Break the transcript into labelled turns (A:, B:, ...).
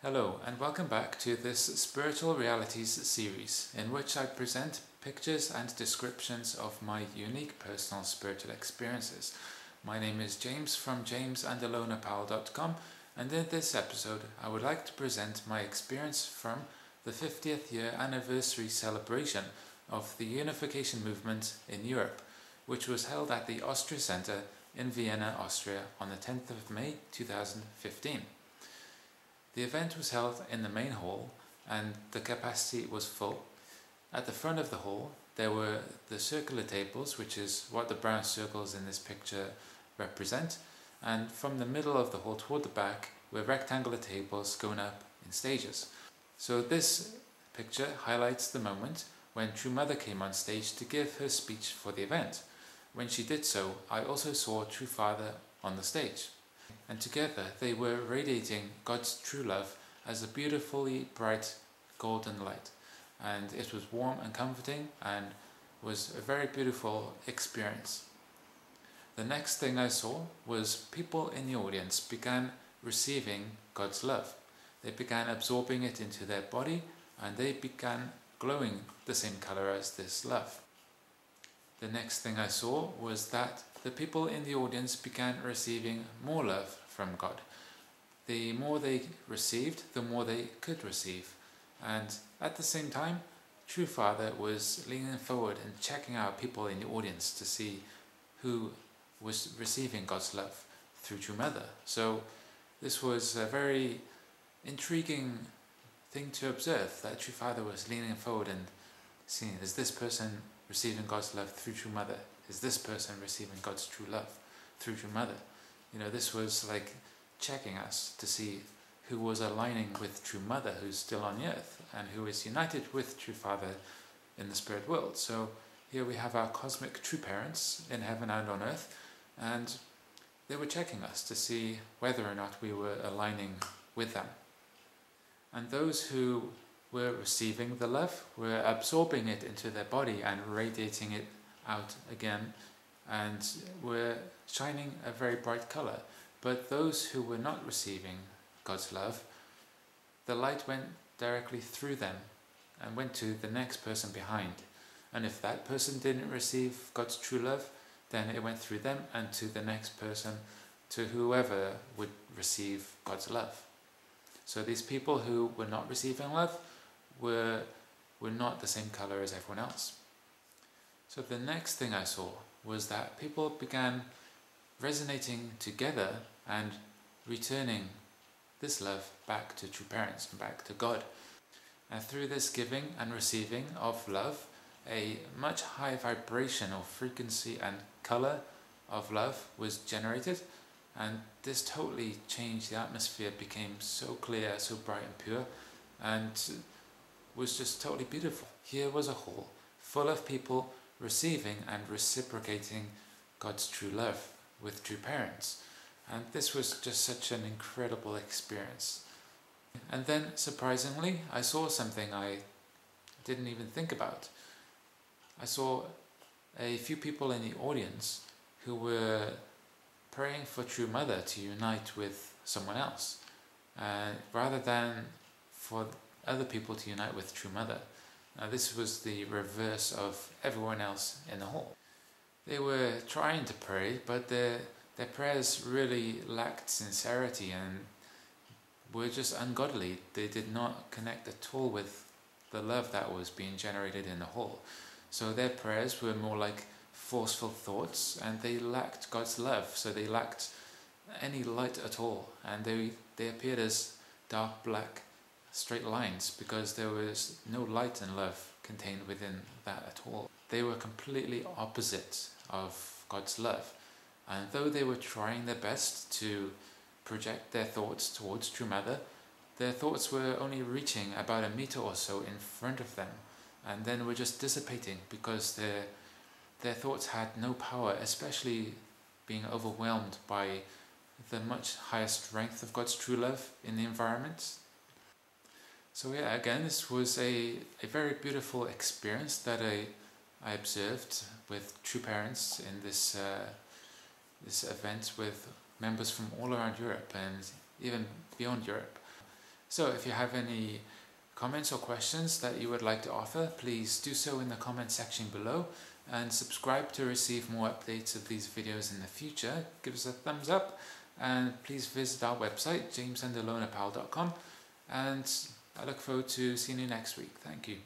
A: Hello and welcome back to this Spiritual Realities series in which I present pictures and descriptions of my unique personal spiritual experiences. My name is James from jamesandalonapal.com, and in this episode I would like to present my experience from the 50th year anniversary celebration of the Unification movement in Europe, which was held at the Austria Center in Vienna, Austria on the 10th of May 2015. The event was held in the main hall and the capacity was full. At the front of the hall there were the circular tables, which is what the brown circles in this picture represent, and from the middle of the hall toward the back were rectangular tables going up in stages. So this picture highlights the moment when True Mother came on stage to give her speech for the event. When she did so, I also saw True Father on the stage, and together they were radiating God's true love as a beautifully bright golden light, and it was warm and comforting and was a very beautiful experience. The next thing I saw was people in the audience began receiving God's love. They began absorbing it into their body and they began glowing the same color as this love. The next thing I saw was that the people in the audience began receiving more love from God. The more they received, the more they could receive. And at the same time, True Father was leaning forward and checking out people in the audience to see who was receiving God's love through True Mother. So this was a very intriguing thing to observe, that True Father was leaning forward and seeing, is this person receiving God's love through True Mother? Is this person receiving God's true love through True Mother? You know, this was like checking us to see who was aligning with True Mother, who's still on the earth, and who is united with True Father in the spirit world. So here we have our cosmic true parents in heaven and on earth, and they were checking us to see whether or not we were aligning with them. And those who were receiving the love were absorbing it into their body and radiating it out again, and were shining a very bright color. But those who were not receiving God's love, the light went directly through them and went to the next person behind. And if that person didn't receive God's true love, then it went through them and to the next person, to whoever would receive God's love. So these people who were not receiving love were not the same color as everyone else. So the next thing I saw was that people began resonating together and returning this love back to True Parents and back to God. And through this giving and receiving of love, a much higher vibration or frequency and color of love was generated, and this totally changed the atmosphere, became so clear, so bright and pure, and was just totally beautiful. Here was a hall full of people receiving and reciprocating God's true love with True Parents, and this was just such an incredible experience. And then surprisingly I saw something I didn't even think about. I saw a few people in the audience who were praying for True Mother to unite with someone else, rather than for other people to unite with True Mother. Now this was the reverse of everyone else in the hall. They were trying to pray, but their prayers really lacked sincerity and were just ungodly. They did not connect at all with the love that was being generated in the hall. So their prayers were more like forceful thoughts, and they lacked God's love, so they lacked any light at all, and they appeared as dark black straight lines because there was no light and love contained within that at all. They were completely opposite of God's love, and though they were trying their best to project their thoughts towards True Mother, their thoughts were only reaching about a meter or so in front of them, and then were just dissipating because their thoughts had no power, especially being overwhelmed by the much higher strength of God's true love in the environment. So yeah, again, this was a very beautiful experience that I observed with True Parents in this event with members from all around Europe and even beyond Europe. So if you have any comments or questions that you would like to offer, please do so in the comment section below, and subscribe to receive more updates of these videos in the future. Give us a thumbs up, and please visit our website, jamesandalonapal.com, and I look forward to seeing you next week. Thank you.